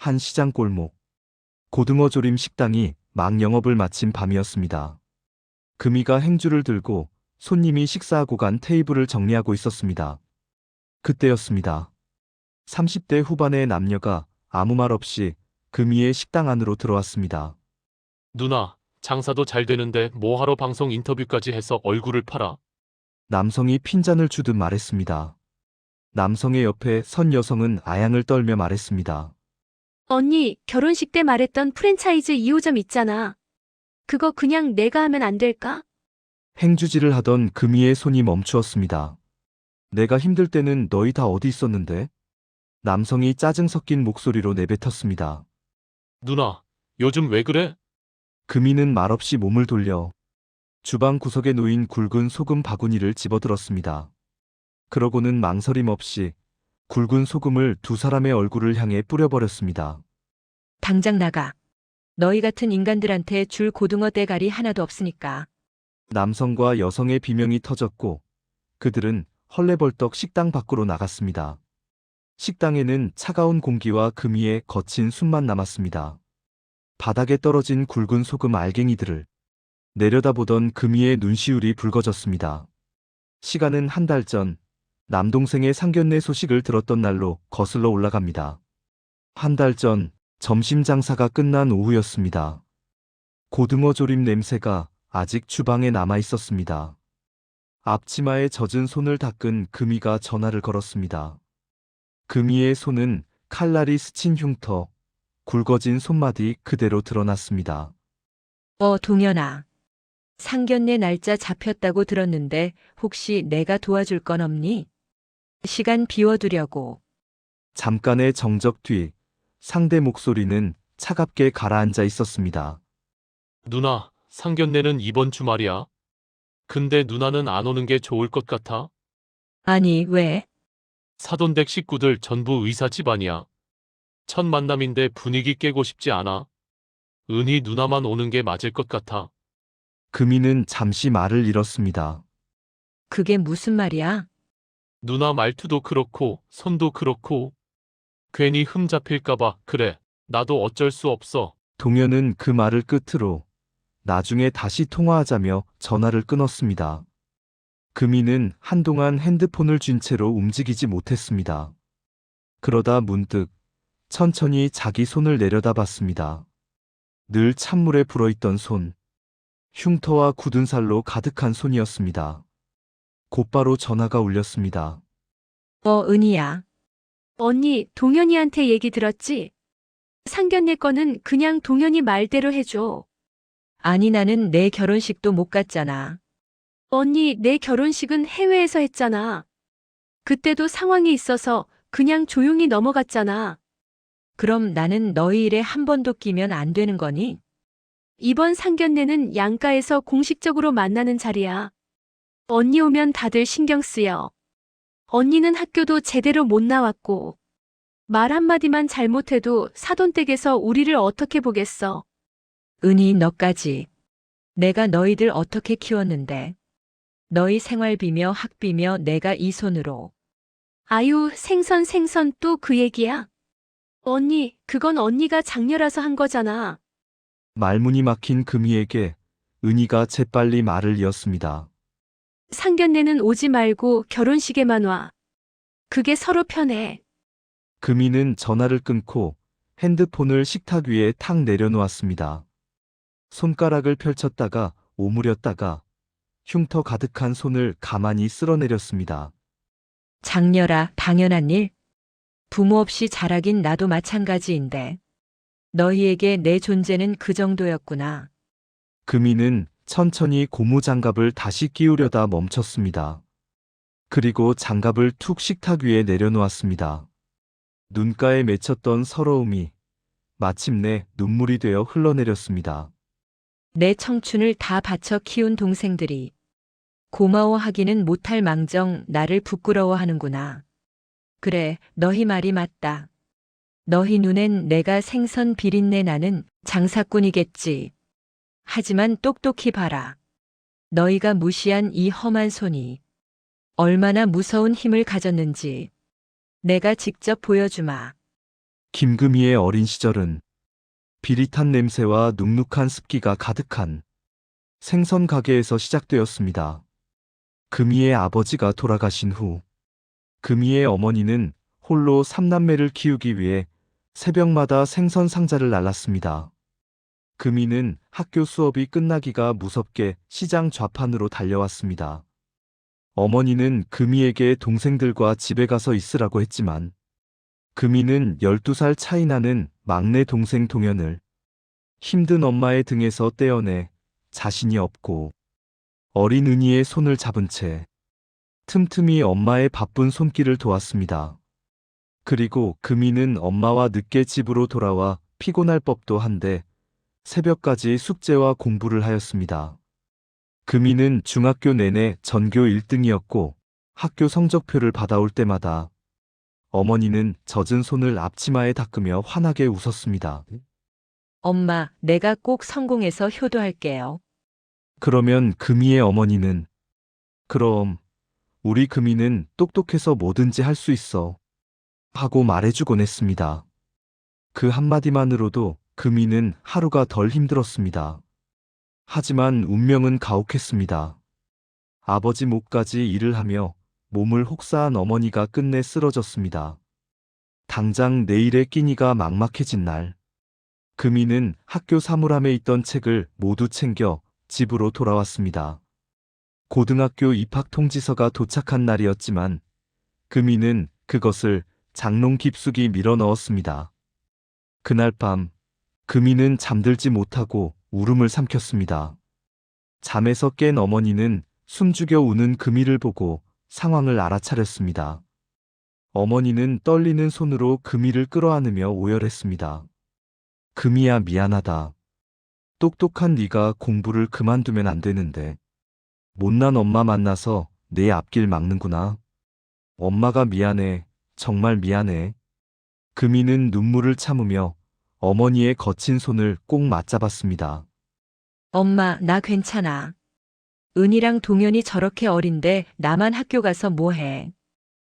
한 시장 골목. 고등어 조림 식당이 막 영업을 마친 밤이었습니다. 금이가 행주를 들고 손님이 식사하고 간 테이블을 정리하고 있었습니다. 그때였습니다. 30대 후반의 남녀가 아무 말 없이 금이의 식당 안으로 들어왔습니다. 누나, 장사도 잘 되는데 뭐하러 방송 인터뷰까지 해서 얼굴을 팔아? 남성이 핀잔을 주듯 말했습니다. 남성의 옆에 선 여성은 아양을 떨며 말했습니다. 언니, 결혼식 때 말했던 프랜차이즈 2호점 있잖아. 그거 그냥 내가 하면 안 될까? 행주질을 하던 금이의 손이 멈추었습니다. 내가 힘들 때는 너희 다 어디 있었는데? 남성이 짜증 섞인 목소리로 내뱉었습니다. 누나, 요즘 왜 그래? 금이는 말없이 몸을 돌려 주방 구석에 놓인 굵은 소금 바구니를 집어들었습니다. 그러고는 망설임 없이 굵은 소금을 두 사람의 얼굴을 향해 뿌려버렸습니다. 당장 나가. 너희 같은 인간들한테 줄 고등어 대가리 하나도 없으니까. 남성과 여성의 비명이 터졌고 그들은 헐레벌떡 식당 밖으로 나갔습니다. 식당에는 차가운 공기와 금이의 거친 숨만 남았습니다. 바닥에 떨어진 굵은 소금 알갱이들을 내려다보던 금이의 눈시울이 붉어졌습니다. 시간은 한 달 전 남동생의 상견례 소식을 들었던 날로 거슬러 올라갑니다. 한 달 전 점심 장사가 끝난 오후였습니다. 고등어 조림 냄새가 아직 주방에 남아 있었습니다. 앞치마에 젖은 손을 닦은 금이가 전화를 걸었습니다. 금이의 손은 칼날이 스친 흉터, 굵어진 손마디 그대로 드러났습니다. 동현아. 상견례 날짜 잡혔다고 들었는데 혹시 내가 도와줄 건 없니? 시간 비워두려고. 잠깐의 정적 뒤 상대 목소리는 차갑게 가라앉아 있었습니다. 누나, 상견례는 이번 주말이야. 근데 누나는 안 오는 게 좋을 것 같아. 아니, 왜? 사돈댁 식구들 전부 의사 집안이야. 첫 만남인데 분위기 깨고 싶지 않아. 은희 누나만 오는 게 맞을 것 같아. 금이는 잠시 말을 잃었습니다. 그게 무슨 말이야? 누나 말투도 그렇고 손도 그렇고 괜히 흠 잡힐까봐 그래. 나도 어쩔 수 없어. 동현은 그 말을 끝으로 나중에 다시 통화하자며 전화를 끊었습니다. 금이는 한동안 핸드폰을 쥔 채로 움직이지 못했습니다. 그러다 문득 천천히 자기 손을 내려다봤습니다. 늘 찬물에 불어있던 손, 흉터와 굳은 살로 가득한 손이었습니다. 곧바로 전화가 울렸습니다. 은희야. 언니, 동현이한테 얘기 들었지? 상견례 거는 그냥 동현이 말대로 해줘. 아니, 나는 내 결혼식도 못 갔잖아. 언니, 내 결혼식은 해외에서 했잖아. 그때도 상황이 있어서 그냥 조용히 넘어갔잖아. 그럼 나는 너희 일에 한 번도 끼면 안 되는 거니? 이번 상견례는 양가에서 공식적으로 만나는 자리야. 언니 오면 다들 신경 쓰여. 언니는 학교도 제대로 못 나왔고, 말 한마디만 잘못해도 사돈댁에서 우리를 어떻게 보겠어. 은희, 너까지. 내가 너희들 어떻게 키웠는데. 너희 생활비며 학비며 내가 이 손으로. 아유, 생선 또 그 얘기야? 언니, 그건 언니가 장녀라서 한 거잖아. 말문이 막힌 금이에게 은희가 재빨리 말을 이었습니다. 상견례는 오지 말고 결혼식에만 와. 그게 서로 편해. 금이는 전화를 끊고 핸드폰을 식탁 위에 탁 내려놓았습니다. 손가락을 펼쳤다가 오므렸다가 흉터 가득한 손을 가만히 쓸어내렸습니다. 장녀라, 당연한 일. 부모 없이 자라긴 나도 마찬가지인데. 너희에게 내 존재는 그 정도였구나. 금이는 천천히 고무장갑을 다시 끼우려다 멈췄습니다. 그리고 장갑을 툭 식탁 위에 내려놓았습니다. 눈가에 맺혔던 서러움이 마침내 눈물이 되어 흘러내렸습니다. 내 청춘을 다 바쳐 키운 동생들이 고마워하기는 못할 망정 나를 부끄러워하는구나. 그래, 너희 말이 맞다. 너희 눈엔 내가 생선 비린내 나는 장사꾼이겠지. 하지만 똑똑히 봐라. 너희가 무시한 이 험한 손이 얼마나 무서운 힘을 가졌는지 내가 직접 보여주마. 김금희의 어린 시절은 비릿한 냄새와 눅눅한 습기가 가득한 생선 가게에서 시작되었습니다. 금희의 아버지가 돌아가신 후 금희의 어머니는 홀로 3남매를 키우기 위해 새벽마다 생선 상자를 날랐습니다. 금희는 학교 수업이 끝나기가 무섭게 시장 좌판으로 달려왔습니다. 어머니는 금희에게 동생들과 집에 가서 있으라고 했지만 금희는 12살 차이 나는 막내 동생 동현을 힘든 엄마의 등에서 떼어내 자신이 없고 어린 은희의 손을 잡은 채 틈틈이 엄마의 바쁜 손길을 도왔습니다. 그리고 금희는 엄마와 늦게 집으로 돌아와 피곤할 법도 한데 새벽까지 숙제와 공부를 하였습니다. 금희는 중학교 내내 전교 1등이었고 학교 성적표를 받아올 때마다 어머니는 젖은 손을 앞치마에 닦으며 환하게 웃었습니다. 엄마, 내가 꼭 성공해서 효도할게요. 그러면 금희의 어머니는 그럼 우리 금희는 똑똑해서 뭐든지 할 수 있어 하고 말해주곤 했습니다. 그 한마디만으로도 금희는 하루가 덜 힘들었습니다. 하지만 운명은 가혹했습니다. 아버지 몫까지 일을 하며 몸을 혹사한 어머니가 끝내 쓰러졌습니다. 당장 내일의 끼니가 막막해진 날, 금희는 학교 사물함에 있던 책을 모두 챙겨 집으로 돌아왔습니다. 고등학교 입학 통지서가 도착한 날이었지만 금희는 그것을 장롱 깊숙이 밀어 넣었습니다. 그날 밤 금희는 잠들지 못하고 울음을 삼켰습니다. 잠에서 깬 어머니는 숨죽여 우는 금희를 보고 상황을 알아차렸습니다. 어머니는 떨리는 손으로 금희를 끌어안으며 오열했습니다. 금희야, 미안하다. 똑똑한 네가 공부를 그만두면 안 되는데 못난 엄마 만나서 내 앞길 막는구나. 엄마가 미안해. 정말 미안해. 금희는 눈물을 참으며 어머니의 거친 손을 꼭 맞잡았습니다. 엄마, 나 괜찮아. 은희랑 동현이 저렇게 어린데 나만 학교 가서 뭐해.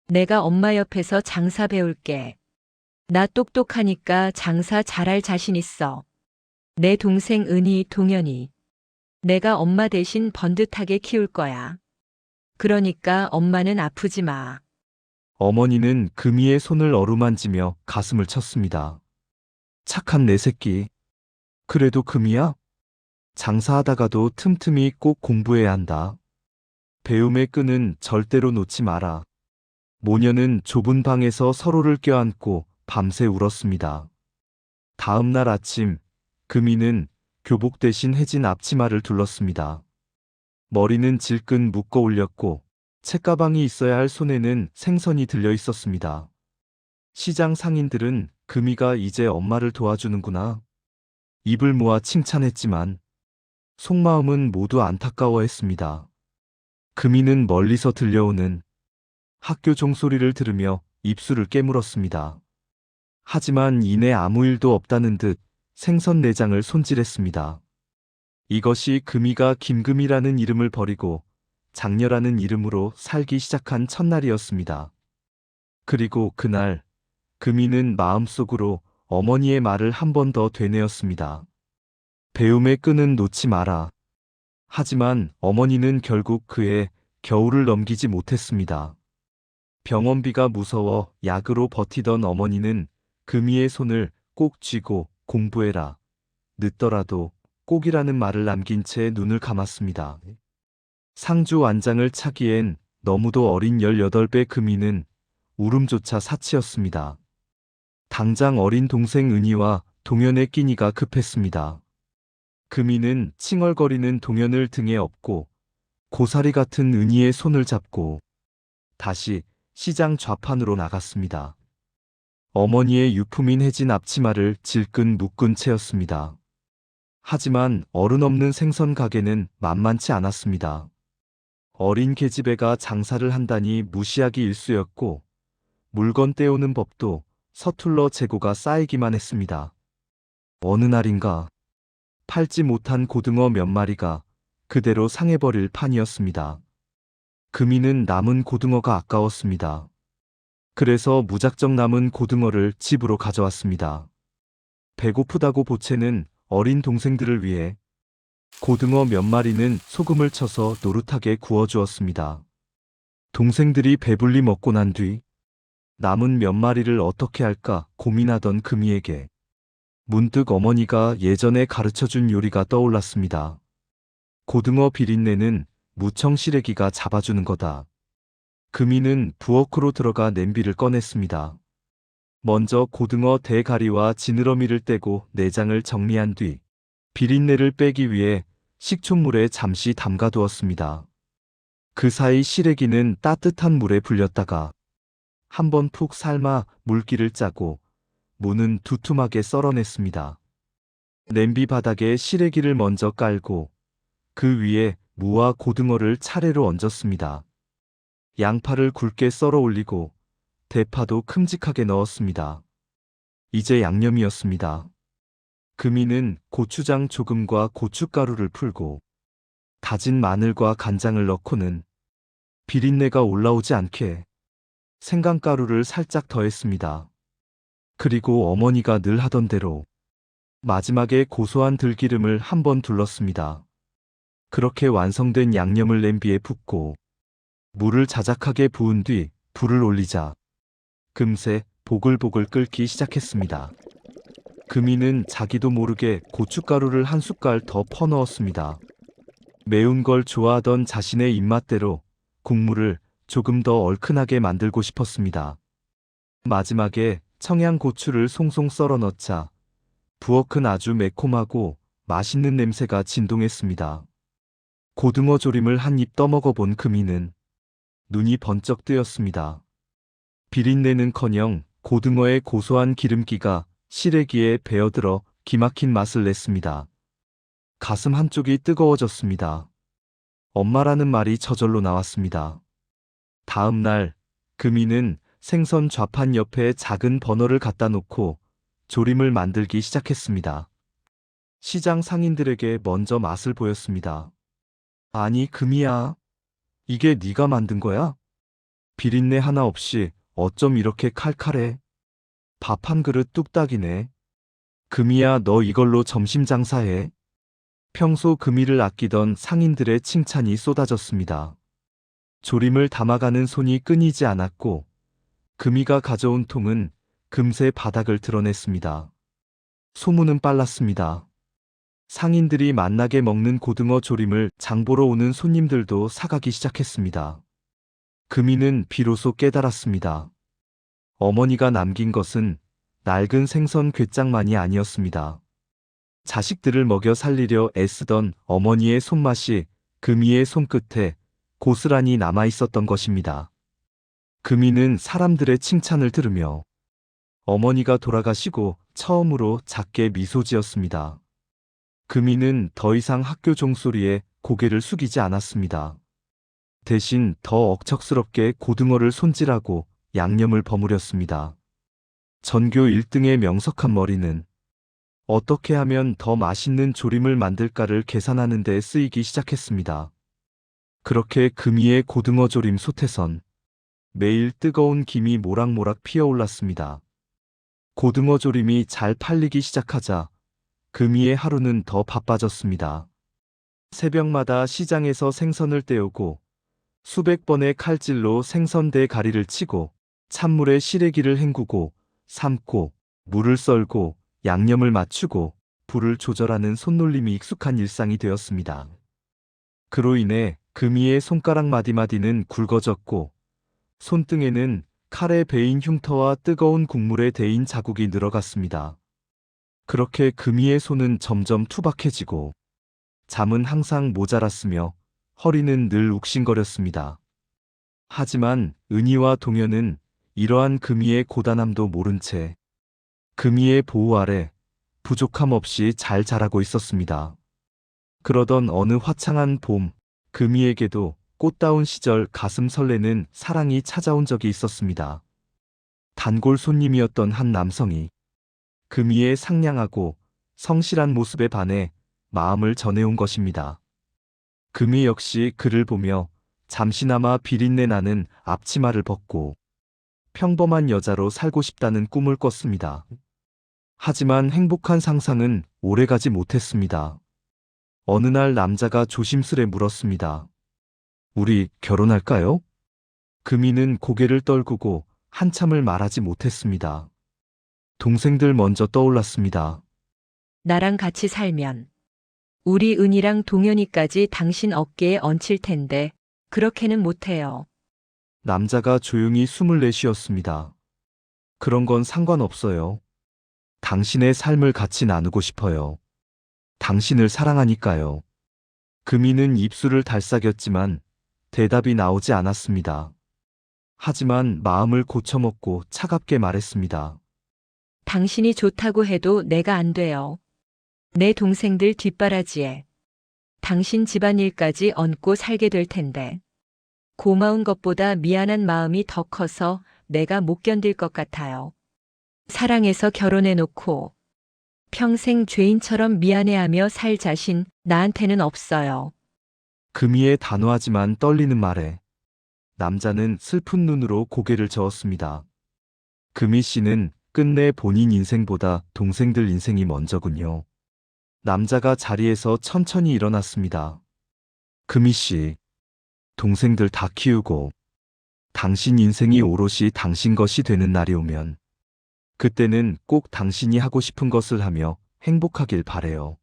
내가 엄마 옆에서 장사 배울게. 나 똑똑하니까 장사 잘할 자신 있어. 내 동생 은희, 동현이. 내가 엄마 대신 번듯하게 키울 거야. 그러니까 엄마는 아프지 마. 어머니는 금희의 손을 어루만지며 가슴을 쳤습니다. 착한 내 새끼. 그래도 금희야? 장사하다가도 틈틈이 꼭 공부해야 한다. 배움의 끈은 절대로 놓지 마라. 모녀는 좁은 방에서 서로를 껴안고 밤새 울었습니다. 다음 날 아침, 금희는 교복 대신 해진 앞치마를 둘렀습니다. 머리는 질끈 묶어 올렸고 책가방이 있어야 할 손에는 생선이 들려 있었습니다. 시장 상인들은 금희가 이제 엄마를 도와주는구나. 입을 모아 칭찬했지만 속마음은 모두 안타까워했습니다. 금희는 멀리서 들려오는 학교 종소리를 들으며 입술을 깨물었습니다. 하지만 이내 아무 일도 없다는 듯 생선 내장을 손질했습니다. 이것이 금희가 김금희라는 이름을 버리고 장녀라는 이름으로 살기 시작한 첫날이었습니다. 그리고 그날 금희는 마음속으로 어머니의 말을 한 번 더 되뇌었습니다. 배움의 끈은 놓지 마라. 하지만 어머니는 결국 그의 겨울을 넘기지 못했습니다. 병원비가 무서워 약으로 버티던 어머니는 금희의 손을 꼭 쥐고 공부해라. 늦더라도 꼭이라는 말을 남긴 채 눈을 감았습니다. 상주 완장을 차기엔 너무도 어린 18배 금희는 울음조차 사치였습니다. 당장 어린 동생 은희와 동현의 끼니가 급했습니다. 금희는 칭얼거리는 동현을 등에 업고 고사리 같은 은희의 손을 잡고 다시 시장 좌판으로 나갔습니다. 어머니의 유품인 해진 앞치마를 질끈 묶은 채였습니다. 하지만 어른 없는 생선 가게는 만만치 않았습니다. 어린 계집애가 장사를 한다니 무시하기 일쑤였고 물건 떼오는 법도 서툴러 재고가 쌓이기만 했습니다. 어느 날인가 팔지 못한 고등어 몇 마리가 그대로 상해버릴 판이었습니다. 금희는 남은 고등어가 아까웠습니다. 그래서 무작정 남은 고등어를 집으로 가져왔습니다. 배고프다고 보채는 어린 동생들을 위해 고등어 몇 마리는 소금을 쳐서 노릇하게 구워주었습니다. 동생들이 배불리 먹고 난 뒤 남은 몇 마리를 어떻게 할까 고민하던 금이에게 문득 어머니가 예전에 가르쳐준 요리가 떠올랐습니다. 고등어 비린내는 무청 시래기가 잡아주는 거다. 금이는 부엌으로 들어가 냄비를 꺼냈습니다. 먼저 고등어 대가리와 지느러미를 떼고 내장을 정리한 뒤 비린내를 빼기 위해 식초물에 잠시 담가두었습니다. 그 사이 시래기는 따뜻한 물에 불렸다가 한번 푹 삶아 물기를 짜고 무는 두툼하게 썰어냈습니다. 냄비 바닥에 시래기를 먼저 깔고 그 위에 무와 고등어를 차례로 얹었습니다. 양파를 굵게 썰어 올리고 대파도 큼직하게 넣었습니다. 이제 양념이었습니다. 금이는 고추장 조금과 고춧가루를 풀고 다진 마늘과 간장을 넣고는 비린내가 올라오지 않게 생강가루를 살짝 더했습니다. 그리고 어머니가 늘 하던 대로 마지막에 고소한 들기름을 한번 둘렀습니다. 그렇게 완성된 양념을 냄비에 붓고 물을 자작하게 부은 뒤 불을 올리자 금세 보글보글 끓기 시작했습니다. 금이는 자기도 모르게 고춧가루를 한 숟갈 더 퍼넣었습니다. 매운 걸 좋아하던 자신의 입맛대로 국물을 조금 더 얼큰하게 만들고 싶었습니다. 마지막에 청양고추를 송송 썰어 넣자 부엌은 아주 매콤하고 맛있는 냄새가 진동했습니다. 고등어 조림을 한 입 떠먹어 본 금이는 눈이 번쩍 뜨였습니다. 비린내는커녕 고등어의 고소한 기름기가 시래기에 배어들어 기막힌 맛을 냈습니다. 가슴 한쪽이 뜨거워졌습니다. 엄마라는 말이 저절로 나왔습니다. 다음 날 금이는 생선 좌판 옆에 작은 버너를 갖다 놓고 조림을 만들기 시작했습니다. 시장 상인들에게 먼저 맛을 보였습니다. 아니 금이야, 이게 네가 만든 거야? 비린내 하나 없이 어쩜 이렇게 칼칼해? 밥 한 그릇 뚝딱이네. 금이야, 너 이걸로 점심 장사해? 평소 금이를 아끼던 상인들의 칭찬이 쏟아졌습니다. 조림을 담아가는 손이 끊이지 않았고 금이가 가져온 통은 금세 바닥을 드러냈습니다. 소문은 빨랐습니다. 상인들이 맛나게 먹는 고등어 조림을 장보러 오는 손님들도 사가기 시작했습니다. 금이는 비로소 깨달았습니다. 어머니가 남긴 것은 낡은 생선 괵장만이 아니었습니다. 자식들을 먹여 살리려 애쓰던 어머니의 손맛이 금이의 손끝에 고스란히 남아 있었던 것입니다. 금이는 사람들의 칭찬을 들으며 어머니가 돌아가시고 처음으로 작게 미소 지었습니다. 금이는 더 이상 학교 종소리에 고개를 숙이지 않았습니다. 대신 더 억척스럽게 고등어를 손질하고 양념을 버무렸습니다. 전교 1등의 명석한 머리는 어떻게 하면 더 맛있는 조림을 만들까를 계산하는 데 쓰이기 시작했습니다. 그렇게 금이의 고등어 조림 솥에선 매일 뜨거운 김이 모락모락 피어올랐습니다. 고등어 조림이 잘 팔리기 시작하자 금이의 하루는 더 바빠졌습니다. 새벽마다 시장에서 생선을 떼오고 수백 번의 칼질로 생선 대가리를 치고 찬물에 시래기를 헹구고 삶고 물을 썰고 양념을 맞추고 불을 조절하는 손놀림이 익숙한 일상이 되었습니다. 그로 인해 금이의 손가락 마디마디는 굵어졌고 손등에는 칼에 베인 흉터와 뜨거운 국물에 데인 자국이 늘어갔습니다. 그렇게 금이의 손은 점점 투박해지고 잠은 항상 모자랐으며 허리는 늘 욱신거렸습니다. 하지만 은희와 동현은 이러한 금이의 고단함도 모른 채 금이의 보호 아래 부족함 없이 잘 자라고 있었습니다. 그러던 어느 화창한 봄, 금이에게도 꽃다운 시절 가슴 설레는 사랑이 찾아온 적이 있었습니다. 단골 손님이었던 한 남성이 금이의 상냥하고 성실한 모습에 반해 마음을 전해온 것입니다. 금이 역시 그를 보며 잠시나마 비린내 나는 앞치마를 벗고 평범한 여자로 살고 싶다는 꿈을 꿨습니다. 하지만 행복한 상상은 오래가지 못했습니다. 어느 날 남자가 조심스레 물었습니다. 우리 결혼할까요? 금이는 고개를 떨구고 한참을 말하지 못했습니다. 동생들 먼저 떠올랐습니다. 나랑 같이 살면 우리 은이랑 동현이까지 당신 어깨에 얹힐 텐데 그렇게는 못해요. 남자가 조용히 숨을 내쉬었습니다. 그런 건 상관없어요. 당신의 삶을 같이 나누고 싶어요. 당신을 사랑하니까요. 금이는 입술을 달싹였지만 대답이 나오지 않았습니다. 하지만 마음을 고쳐먹고 차갑게 말했습니다. 당신이 좋다고 해도 내가 안 돼요. 내 동생들 뒷바라지에 당신 집안일까지 얹고 살게 될 텐데. 고마운 것보다 미안한 마음이 더 커서 내가 못 견딜 것 같아요. 사랑해서 결혼해놓고 평생 죄인처럼 미안해하며 살 자신 나한테는 없어요. 금이의 단호하지만 떨리는 말에 남자는 슬픈 눈으로 고개를 저었습니다. 금이 씨는 끝내 본인 인생보다 동생들 인생이 먼저군요. 남자가 자리에서 천천히 일어났습니다. 금이 씨, 동생들 다 키우고 당신 인생이 오롯이 당신 것이 되는 날이 오면 그때는 꼭 당신이 하고 싶은 것을 하며 행복하길 바래요.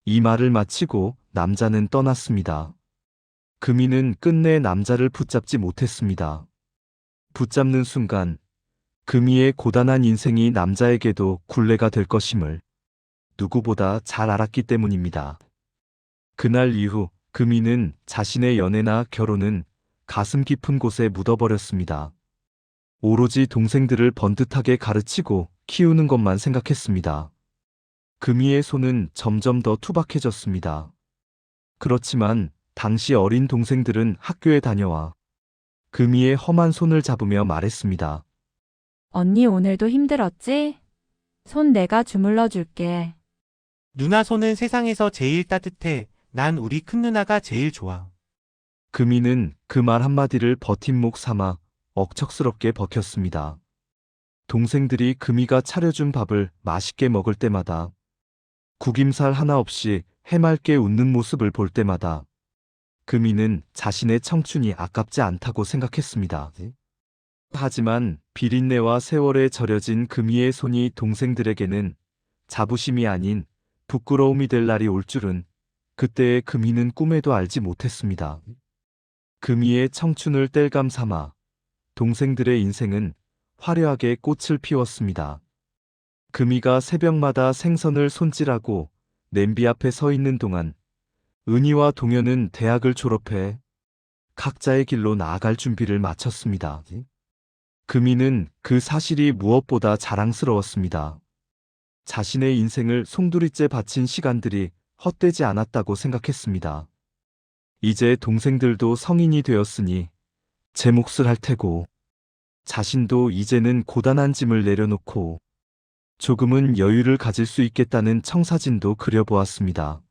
이 말을 마치고 남자는 떠났습니다. 금이는 끝내 남자를 붙잡지 못했습니다. 붙잡는 순간 금이의 고단한 인생이 남자에게도 굴레가 될 것임을 누구보다 잘 알았기 때문입니다. 그날 이후 금이는 자신의 연애나 결혼은 가슴 깊은 곳에 묻어버렸습니다. 오로지 동생들을 번듯하게 가르치고 키우는 것만 생각했습니다. 금이의 손은 점점 더 투박해졌습니다. 그렇지만 당시 어린 동생들은 학교에 다녀와 금이의 험한 손을 잡으며 말했습니다. 언니 오늘도 힘들었지? 손 내가 주물러 줄게. 누나 손은 세상에서 제일 따뜻해. 난 우리 큰 누나가 제일 좋아. 금이는 그 말 한마디를 버팀목 삼아 억척스럽게 버텼습니다. 동생들이 금이가 차려준 밥을 맛있게 먹을 때마다 구김살 하나 없이 해맑게 웃는 모습을 볼 때마다 금이는 자신의 청춘이 아깝지 않다고 생각했습니다. 하지만 비린내와 세월에 절여진 금이의 손이 동생들에게는 자부심이 아닌 부끄러움이 될 날이 올 줄은 그때의 금이는 꿈에도 알지 못했습니다. 금이의 청춘을 땔감 삼아 동생들의 인생은 화려하게 꽃을 피웠습니다. 금이가 새벽마다 생선을 손질하고 냄비 앞에 서 있는 동안 은희와 동현은 대학을 졸업해 각자의 길로 나아갈 준비를 마쳤습니다. 금이는 그 사실이 무엇보다 자랑스러웠습니다. 자신의 인생을 송두리째 바친 시간들이 헛되지 않았다고 생각했습니다. 이제 동생들도 성인이 되었으니 제 몫을 할 테고 자신도 이제는 고단한 짐을 내려놓고 조금은 여유를 가질 수 있겠다는 청사진도 그려보았습니다.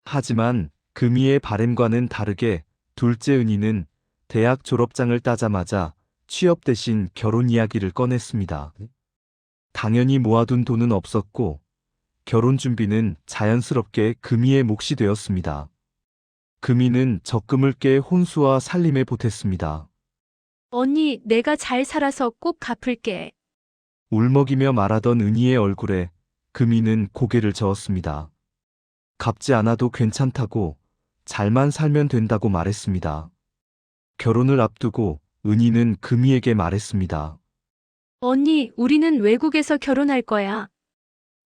하지만 금이의 바램과는 다르게 둘째 은희는 대학 졸업장을 따자마자 취업 대신 결혼 이야기를 꺼냈습니다. 당연히 모아둔 돈은 없었고 결혼 준비는 자연스럽게 금이의 몫이 되었습니다. 금이는 적금을 깨 혼수와 살림에 보탰습니다. 언니, 내가 잘 살아서 꼭 갚을게. 울먹이며 말하던 은희의 얼굴에 금이는 고개를 저었습니다. 갚지 않아도 괜찮다고, 잘만 살면 된다고 말했습니다. 결혼을 앞두고 은희는 금이에게 말했습니다. 언니, 우리는 외국에서 결혼할 거야.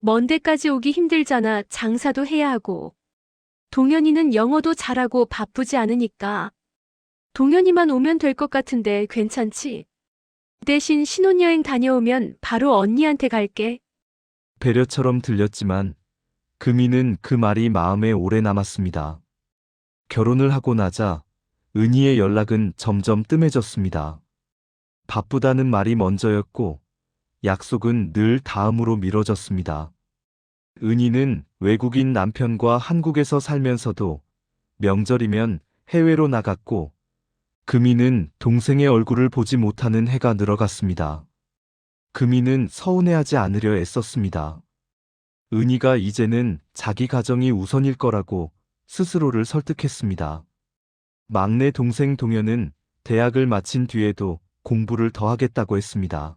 먼 데까지 오기 힘들잖아. 장사도 해야 하고. 동현이는 영어도 잘하고 바쁘지 않으니까. 동현이만 오면 될 것 같은데 괜찮지? 대신 신혼여행 다녀오면 바로 언니한테 갈게. 배려처럼 들렸지만 금이는 그 말이 마음에 오래 남았습니다. 결혼을 하고 나자 은희의 연락은 점점 뜸해졌습니다. 바쁘다는 말이 먼저였고 약속은 늘 다음으로 미뤄졌습니다. 은희는 외국인 남편과 한국에서 살면서도 명절이면 해외로 나갔고 금이는 동생의 얼굴을 보지 못하는 해가 늘어갔습니다. 금이는 서운해하지 않으려 애썼습니다. 은희가 이제는 자기 가정이 우선일 거라고 스스로를 설득했습니다. 막내 동생 동현은 대학을 마친 뒤에도 공부를 더 하겠다고 했습니다.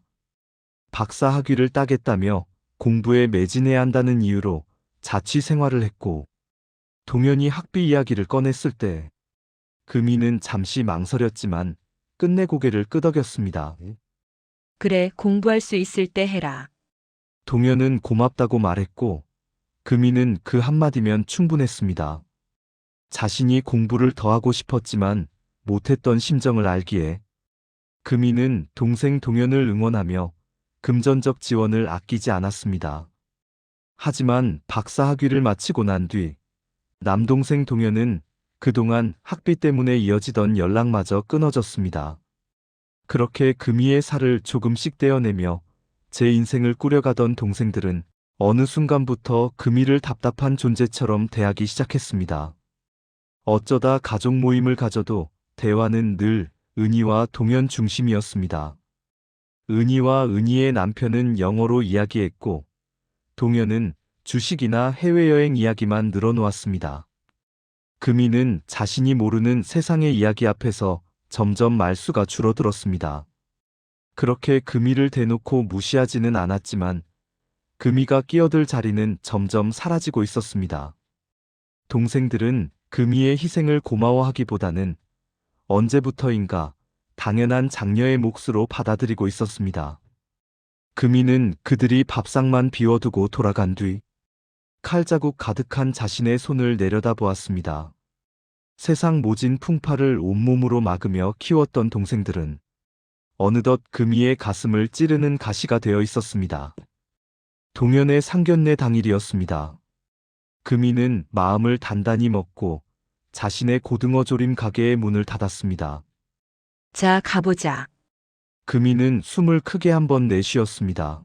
박사 학위를 따겠다며 공부에 매진해야 한다는 이유로 자취 생활을 했고, 동현이 학비 이야기를 꺼냈을 때 금이는 잠시 망설였지만 끝내 고개를 끄덕였습니다. 그래, 공부할 수 있을 때 해라. 동현은 고맙다고 말했고, 금이는 그 한마디면 충분했습니다. 자신이 공부를 더 하고 싶었지만 못했던 심정을 알기에 금이는 동생 동현을 응원하며 금전적 지원을 아끼지 않았습니다. 하지만 박사 학위를 마치고 난 뒤 남동생 동현은 그동안 학비 때문에 이어지던 연락마저 끊어졌습니다. 그렇게 금이의 살을 조금씩 떼어내며 제 인생을 꾸려가던 동생들은 어느 순간부터 금이를 답답한 존재처럼 대하기 시작했습니다. 어쩌다 가족 모임을 가져도 대화는 늘 은희와 동현 중심이었습니다. 은희와 은희의 남편은 영어로 이야기했고, 동현은 주식이나 해외여행 이야기만 늘어놓았습니다. 금이는 자신이 모르는 세상의 이야기 앞에서 점점 말수가 줄어들었습니다. 그렇게 금이를 대놓고 무시하지는 않았지만 금이가 끼어들 자리는 점점 사라지고 있었습니다. 동생들은 금이의 희생을 고마워하기보다는 언제부터인가 당연한 장녀의 몫으로 받아들이고 있었습니다. 금이는 그들이 밥상만 비워두고 돌아간 뒤 칼자국 가득한 자신의 손을 내려다보았습니다. 세상 모진 풍파를 온몸으로 막으며 키웠던 동생들은 어느덧 금이의 가슴을 찌르는 가시가 되어 있었습니다. 동현의 상견례 당일이었습니다. 금이는 마음을 단단히 먹고 자신의 고등어 조림 가게의 문을 닫았습니다. 자, 가보자. 금이는 숨을 크게 한번 내쉬었습니다.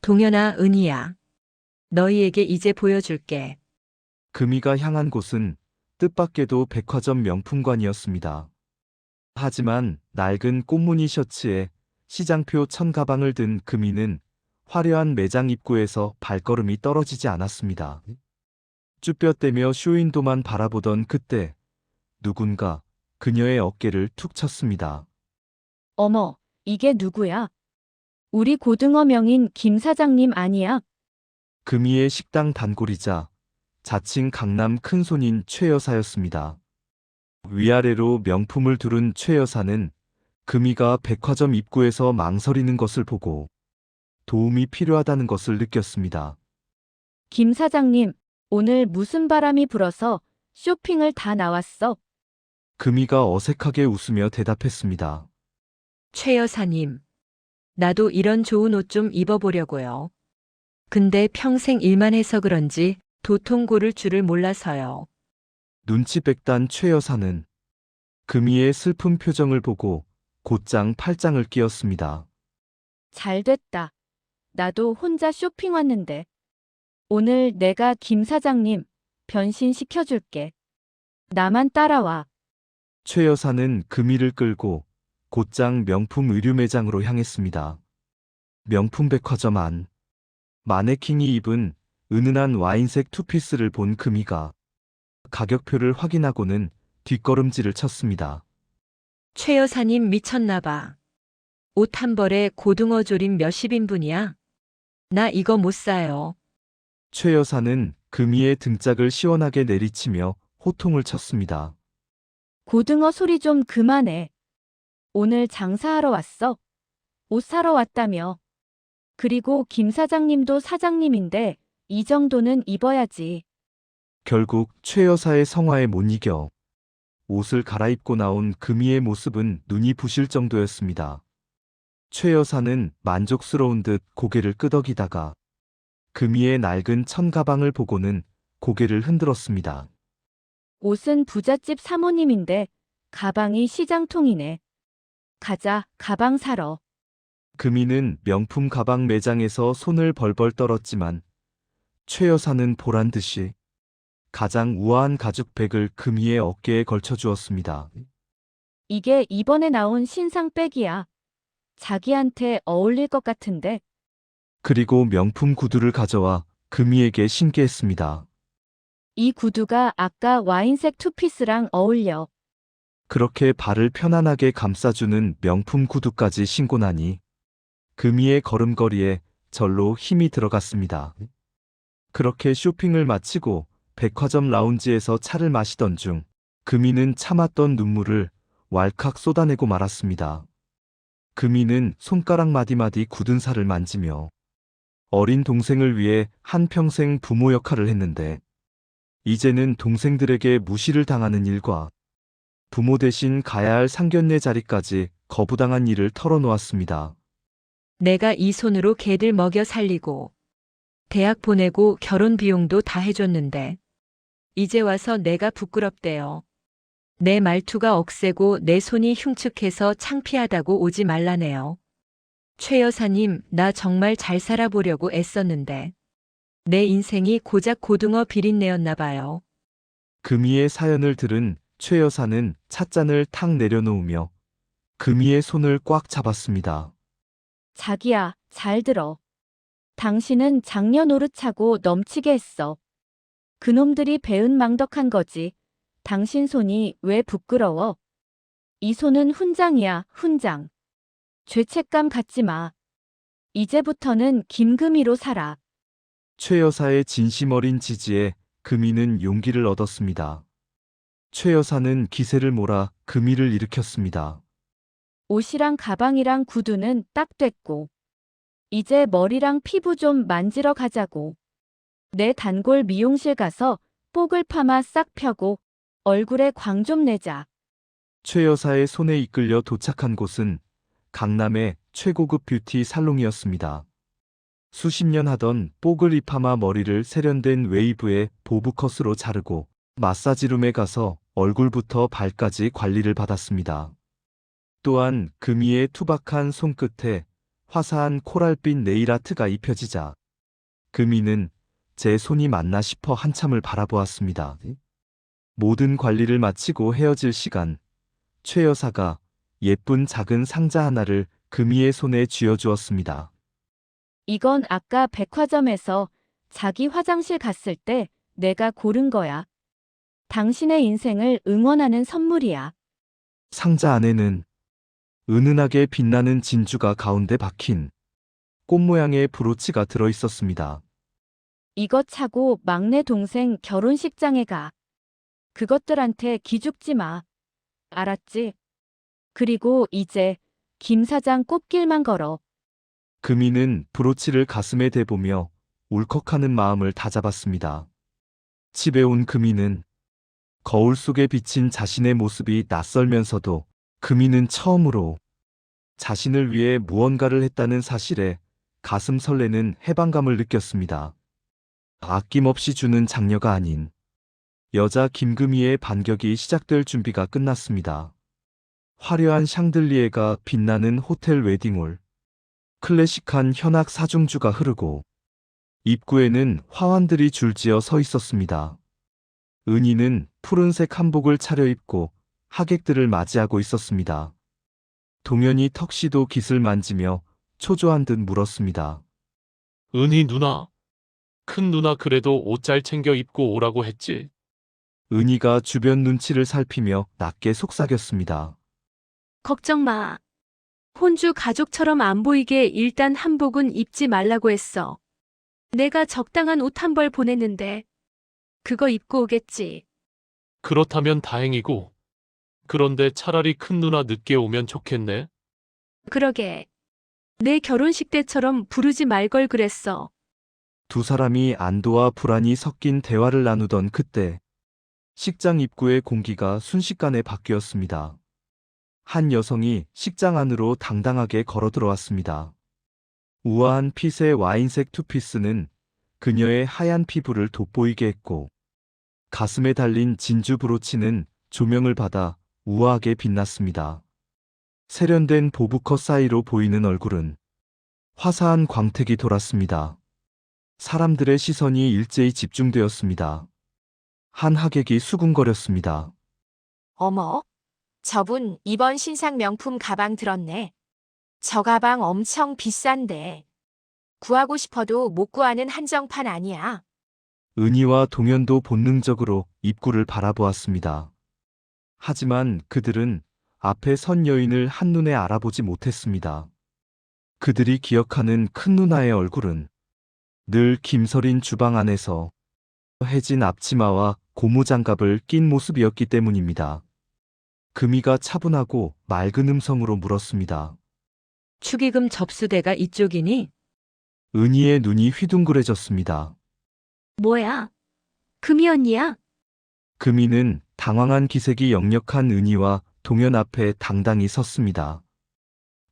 동현아, 은희야. 너희에게 이제 보여줄게. 금이가 향한 곳은 뜻밖에도 백화점 명품관이었습니다. 하지만 낡은 꽃무늬 셔츠에 시장표 천가방을 든 금이는 화려한 매장 입구에서 발걸음이 떨어지지 않았습니다. 쭈뼛대며 쇼윈도만 바라보던 그때 누군가 그녀의 어깨를 툭 쳤습니다. 어머, 이게 누구야? 우리 고등어 명인 김 사장님 아니야? 금이의 식당 단골이자 자칭 강남 큰손인 최 여사였습니다. 위아래로 명품을 두른 최 여사는 금이가 백화점 입구에서 망설이는 것을 보고 도움이 필요하다는 것을 느꼈습니다. 김 사장님, 오늘 무슨 바람이 불어서 쇼핑을 다 나왔어? 금이가 어색하게 웃으며 대답했습니다. 최 여사님. 나도 이런 좋은 옷 좀 입어보려고요. 근데 평생 일만 해서 그런지 도통 고를 줄을 몰라서요. 눈치 빽단 최 여사는 금이의 슬픈 표정을 보고 곧장 팔짱을 끼웠습니다. 잘 됐다. 나도 혼자 쇼핑 왔는데. 오늘 내가 김 사장님 변신시켜줄게. 나만 따라와. 최 여사는 금이를 끌고 곧장 명품 의류 매장으로 향했습니다. 명품 백화점 안. 마네킹이 입은 은은한 와인색 투피스를 본 금이가 가격표를 확인하고는 뒷걸음질을 쳤습니다. 최 여사님 미쳤나봐. 옷 한 벌에 고등어 조림 몇십 인분이야? 나 이거 못 사요. 최 여사는 금이의 등짝을 시원하게 내리치며 호통을 쳤습니다. 고등어 소리 좀 그만해. 오늘 장사하러 왔어. 옷 사러 왔다며. 그리고 김 사장님도 사장님인데 이 정도는 입어야지. 결국 최 여사의 성화에 못 이겨 옷을 갈아입고 나온 금이의 모습은 눈이 부실 정도였습니다. 최 여사는 만족스러운 듯 고개를 끄덕이다가 금이의 낡은 천가방을 보고는 고개를 흔들었습니다. 옷은 부잣집 사모님인데 가방이 시장통이네. 가자, 가방 사러. 금이는 명품 가방 매장에서 손을 벌벌 떨었지만 최 여사는 보란 듯이 가장 우아한 가죽백을 금이의 어깨에 걸쳐 주었습니다. 이게 이번에 나온 신상 백이야. 자기한테 어울릴 것 같은데. 그리고 명품 구두를 가져와 금이에게 신게 했습니다. 이 구두가 아까 와인색 투피스랑 어울려. 그렇게 발을 편안하게 감싸주는 명품 구두까지 신고 나니 금이의 걸음걸이에 절로 힘이 들어갔습니다. 그렇게 쇼핑을 마치고 백화점 라운지에서 차를 마시던 중 금이는 참았던 눈물을 왈칵 쏟아내고 말았습니다. 금이는 손가락 마디마디 굳은 살을 만지며 어린 동생을 위해 한평생 부모 역할을 했는데 이제는 동생들에게 무시를 당하는 일과 부모 대신 가야 할 상견례 자리까지 거부당한 일을 털어놓았습니다. 내가 이 손으로 개들 먹여 살리고 대학 보내고 결혼 비용도 다 해줬는데 이제 와서 내가 부끄럽대요. 내 말투가 억세고 내 손이 흉측해서 창피하다고 오지 말라네요. 최 여사님, 나 정말 잘 살아보려고 애썼는데 내 인생이 고작 고등어 비린내였나 봐요. 금이의 사연을 들은 최 여사는 찻잔을 탁 내려놓으며 금이의 손을 꽉 잡았습니다. 자기야, 잘 들어. 당신은 장녀 노릇하고 넘치게 했어. 그놈들이 배은망덕한 거지. 당신 손이 왜 부끄러워? 이 손은 훈장이야, 훈장. 죄책감 갖지 마. 이제부터는 김금희로 살아. 최 여사의 진심 어린 지지에 금이는 용기를 얻었습니다. 최 여사는 기세를 몰아 금이를 일으켰습니다. 옷이랑 가방이랑 구두는 딱 됐고. 이제 머리랑 피부 좀 만지러 가자고. 내 단골 미용실 가서 뽀글 파마 싹 펴고 얼굴에 광 좀 내자. 최 여사의 손에 이끌려 도착한 곳은 강남의 최고급 뷰티 살롱이었습니다. 수십 년 하던 뽀글 파마 머리를 세련된 웨이브에 보브컷으로 자르고 마사지룸에 가서 얼굴부터 발까지 관리를 받았습니다. 또한 금이의 투박한 손끝에 화사한 코랄빛 네일아트가 입혀지자 금이는 제 손이 맞나 싶어 한참을 바라보았습니다. 모든 관리를 마치고 헤어질 시간, 최 여사가 예쁜 작은 상자 하나를 금이의 손에 쥐어주었습니다. 이건 아까 백화점에서 자기 화장실 갔을 때 내가 고른 거야. 당신의 인생을 응원하는 선물이야. 상자 안에는 은은하게 빛나는 진주가 가운데 박힌 꽃 모양의 브로치가 들어 있었습니다. 이거 차고 막내 동생 결혼식장에 가. 그것들한테 기죽지 마. 알았지? 그리고 이제 김 사장 꽃길만 걸어. 금이는 브로치를 가슴에 대보며 울컥하는 마음을 다잡았습니다. 집에 온 금이는 거울 속에 비친 자신의 모습이 낯설면서도 금이는 처음으로 자신을 위해 무언가를 했다는 사실에 가슴 설레는 해방감을 느꼈습니다. 아낌없이 주는 장녀가 아닌 여자 김금희의 반격이 시작될 준비가 끝났습니다. 화려한 샹들리에가 빛나는 호텔 웨딩홀, 클래식한 현악 사중주가 흐르고 입구에는 화환들이 줄지어 서 있었습니다. 은희는 푸른색 한복을 차려입고 하객들을 맞이하고 있었습니다. 동현이 턱시도 깃을 만지며 초조한 듯 물었습니다. 은희 누나. 큰 누나 그래도 옷 잘 챙겨 입고 오라고 했지. 은희가 주변 눈치를 살피며 낮게 속삭였습니다. 걱정 마. 혼주 가족처럼 안 보이게 일단 한복은 입지 말라고 했어. 내가 적당한 옷 한 벌 보냈는데 그거 입고 오겠지. 그렇다면 다행이고. 그런데 차라리 큰 누나 늦게 오면 좋겠네. 그러게. 내 결혼식 때처럼 부르지 말 걸 그랬어. 두 사람이 안도와 불안이 섞인 대화를 나누던 그때 식장 입구의 공기가 순식간에 바뀌었습니다. 한 여성이 식장 안으로 당당하게 걸어 들어왔습니다. 우아한 핏의 와인색 투피스는 그녀의 하얀 피부를 돋보이게 했고 가슴에 달린 진주 브로치는 조명을 받아 우아하게 빛났습니다. 세련된 보브컷 사이로 보이는 얼굴은 화사한 광택이 돌았습니다. 사람들의 시선이 일제히 집중되었습니다. 한 하객이 수군거렸습니다. 어머, 저분 이번 신상 명품 가방 들었네. 저 가방 엄청 비싼데. 구하고 싶어도 못 구하는 한정판 아니야. 은희와 동현도 본능적으로 입구를 바라보았습니다. 하지만 그들은 앞에 선 여인을 한눈에 알아보지 못했습니다. 그들이 기억하는 큰 누나의 얼굴은 늘 김서린 주방 안에서 해진 앞치마와 고무장갑을 낀 모습이었기 때문입니다. 금이가 차분하고 맑은 음성으로 물었습니다. 축의금 접수대가 이쪽이니? 은희의 눈이 휘둥그레졌습니다. 뭐야? 금이 언니야? 금이는 당황한 기색이 역력한 은희와 동현 앞에 당당히 섰습니다.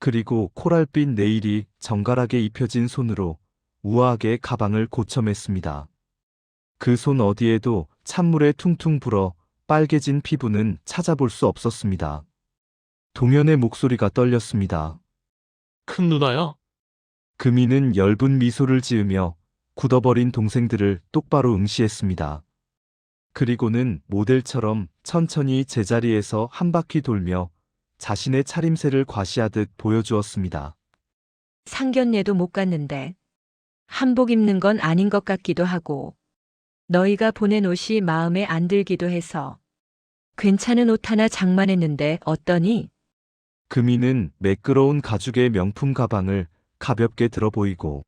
그리고 코랄빛 네일이 정갈하게 입혀진 손으로 우아하게 가방을 고쳐맸습니다. 그 손 어디에도 찬물에 퉁퉁 불어 빨개진 피부는 찾아볼 수 없었습니다. 동현의 목소리가 떨렸습니다. 큰 누나야? 금이는 엷은 미소를 지으며 굳어버린 동생들을 똑바로 응시했습니다. 그리고는 모델처럼 천천히 제자리에서 한 바퀴 돌며 자신의 차림새를 과시하듯 보여주었습니다. 상견례도 못 갔는데. 한복 입는 건 아닌 것 같기도 하고. 너희가 보낸 옷이 마음에 안 들기도 해서. 괜찮은 옷 하나 장만했는데 어떠니? 금이는 매끄러운 가죽의 명품 가방을 가볍게 들어 보이고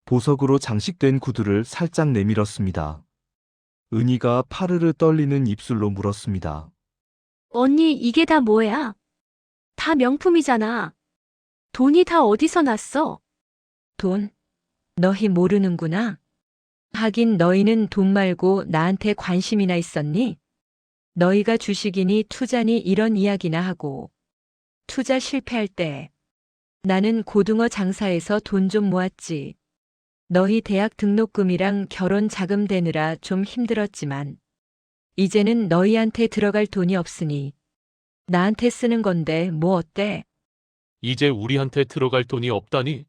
보석으로 장식된 구두를 살짝 내밀었습니다. 은희가 파르르 떨리는 입술로 물었습니다. 언니, 이게 다 뭐야? 다 명품이잖아. 돈이 다 어디서 났어? 돈? 너희 모르는구나. 하긴 너희는 돈 말고 나한테 관심이나 있었니? 너희가 주식이니 투자니 이런 이야기나 하고. 투자 실패할 때 나는 고등어 장사해서 돈 좀 모았지. 너희 대학 등록금이랑 결혼 자금 대느라 좀 힘들었지만 이제는 너희한테 들어갈 돈이 없으니 나한테 쓰는 건데 뭐 어때? 이제 우리한테 들어갈 돈이 없다니?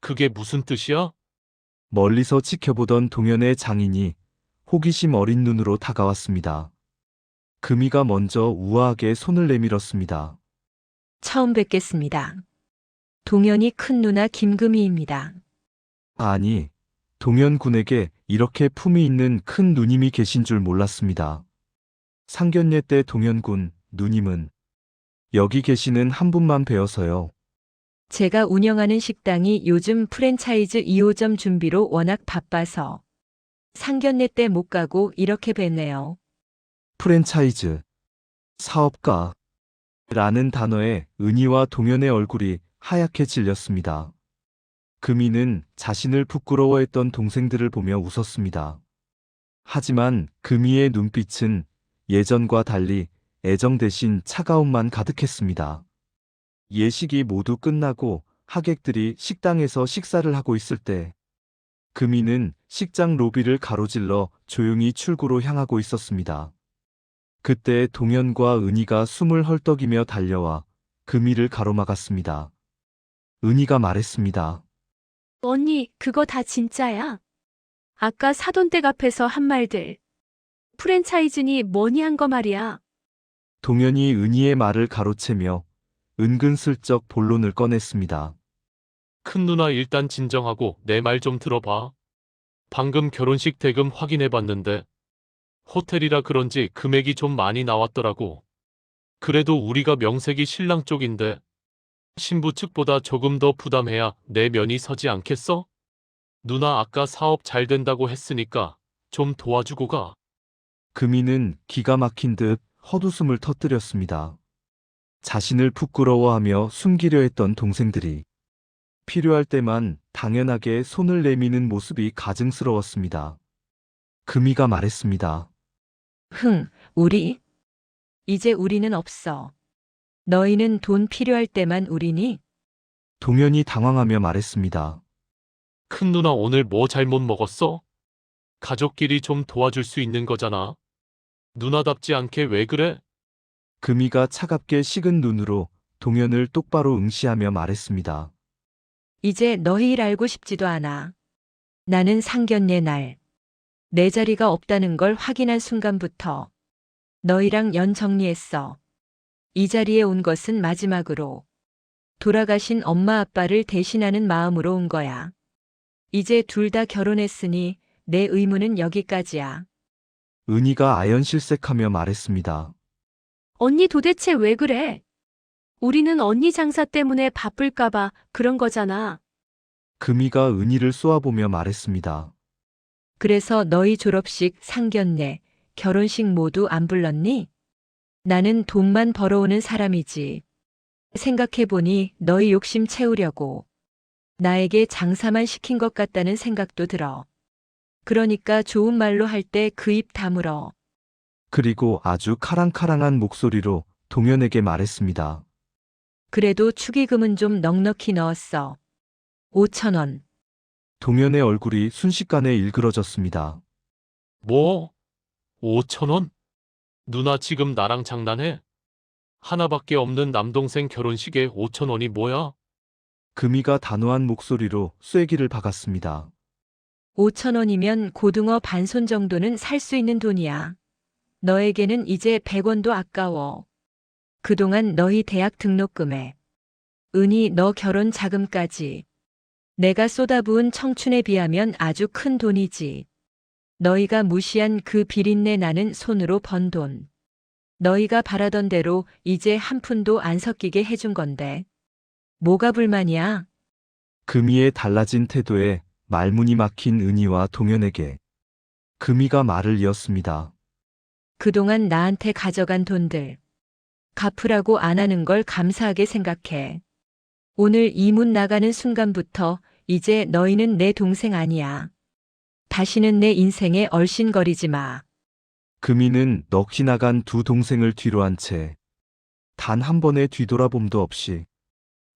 그게 무슨 뜻이야? 멀리서 지켜보던 동현의 장인이 호기심 어린 눈으로 다가왔습니다. 금이가 먼저 우아하게 손을 내밀었습니다. 처음 뵙겠습니다. 동현이 큰 누나 김금희입니다. 아니, 동현 군에게 이렇게 품이 있는 큰 누님이 계신 줄 몰랐습니다. 상견례 때 동현 군, 누님은 여기 계시는 한 분만 뵈어서요. 제가 운영하는 식당이 요즘 프랜차이즈 2호점 준비로 워낙 바빠서 상견례 때 못 가고 이렇게 뵙네요. 프랜차이즈, 사업가 라는 단어에 은희와 동현의 얼굴이 하얗게 질렸습니다. 금이는 자신을 부끄러워했던 동생들을 보며 웃었습니다. 하지만 금이의 눈빛은 예전과 달리 애정 대신 차가움만 가득했습니다. 예식이 모두 끝나고 하객들이 식당에서 식사를 하고 있을 때 금이는 식장 로비를 가로질러 조용히 출구로 향하고 있었습니다. 그때 동현과 은희가 숨을 헐떡이며 달려와 금이를 가로막았습니다. 은희가 말했습니다. 언니, 그거 다 진짜야. 아까 사돈댁 앞에서 한 말들. 프랜차이즈니 뭐니 한 거 말이야. 동현이 은희의 말을 가로채며 은근슬쩍 본론을 꺼냈습니다. 큰 누나 일단 진정하고 내 말 좀 들어봐. 방금 결혼식 대금 확인해봤는데 호텔이라 그런지 금액이 좀 많이 나왔더라고. 그래도 우리가 명색이 신랑 쪽인데 신부 측보다 조금 더 부담해야 내 면이 서지 않겠어? 누나 아까 사업 잘 된다고 했으니까 좀 도와주고 가. 금이는 기가 막힌 듯 헛웃음을 터뜨렸습니다. 자신을 부끄러워하며 숨기려 했던 동생들이 필요할 때만 당연하게 손을 내미는 모습이 가증스러웠습니다. 금이가 말했습니다. 우리? 이제 우리는 없어. 너희는 돈 필요할 때만 우리니? 동현이 당황하며 말했습니다. 큰 누나 오늘 뭐 잘못 먹었어? 가족끼리 좀 도와줄 수 있는 거잖아. 누나답지 않게 왜 그래? 금이가 차갑게 식은 눈으로 동현을 똑바로 응시하며 말했습니다. 이제 너희 일 알고 싶지도 않아. 나는 상견례 날 내 자리가 없다는 걸 확인한 순간부터 너희랑 연 정리했어. 이 자리에 온 것은 마지막으로 돌아가신 엄마 아빠를 대신하는 마음으로 온 거야. 이제 둘 다 결혼했으니 내 의무는 여기까지야. 은희가 아연실색하며 말했습니다. 언니 도대체 왜 그래? 우리는 언니 장사 때문에 바쁠까봐 그런 거잖아. 금이가 은희를 쏘아보며 말했습니다. 그래서 너희 졸업식, 상견례, 결혼식 모두 안 불렀니? 나는 돈만 벌어오는 사람이지. 생각해보니 너희 욕심 채우려고 나에게 장사만 시킨 것 같다는 생각도 들어. 그러니까 좋은 말로 할 때 그 입 다물어. 그리고 아주 카랑카랑한 목소리로 동현에게 말했습니다. 그래도 축의금은 좀 넉넉히 넣었어. 5,000원. 동현의 얼굴이 순식간에 일그러졌습니다. 뭐? 5,000원? 누나 지금 나랑 장난해? 하나밖에 없는 남동생 결혼식에 5,000원이 뭐야? 금이가 단호한 목소리로 쐐기를 박았습니다. 5,000원이면 고등어 반손 정도는 살 수 있는 돈이야. 너에게는 이제 100원도 아까워. 그동안 너희 대학 등록금에 은희 너 결혼 자금까지 내가 쏟아부은 청춘에 비하면 아주 큰 돈이지. 너희가 무시한 그 비린내 나는 손으로 번 돈. 너희가 바라던 대로 이제 한 푼도 안 섞이게 해준 건데. 뭐가 불만이야? 금이의 달라진 태도에 말문이 막힌 은희와 동현에게 금이가 말을 이었습니다. 그동안 나한테 가져간 돈들. 갚으라고 안 하는 걸 감사하게 생각해. 오늘 이 문 나가는 순간부터 이제 너희는 내 동생 아니야. 다시는 내 인생에 얼씬거리지 마. 금이는 넋이 나간 두 동생을 뒤로 한 채 단 한 번의 뒤돌아봄도 없이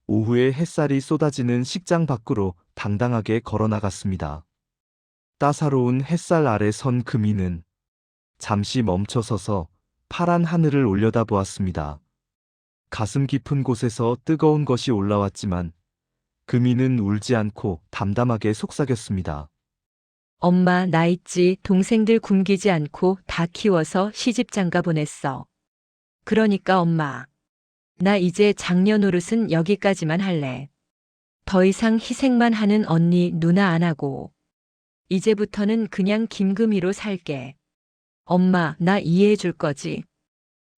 오후에 햇살이 쏟아지는 식장 밖으로 당당하게 걸어 나갔습니다. 따사로운 햇살 아래 선 금이는 잠시 멈춰서서 파란 하늘을 올려다보았습니다. 가슴 깊은 곳에서 뜨거운 것이 올라왔지만 금이는 울지 않고 담담하게 속삭였습니다. 엄마 나 있지. 동생들 굶기지 않고 다 키워서 시집 장가 보냈어. 그러니까 엄마. 나 이제 장녀 노릇은 여기까지만 할래. 더 이상 희생만 하는 언니 누나 안 하고. 이제부터는 그냥 김금이로 살게. 엄마 나 이해해 줄 거지?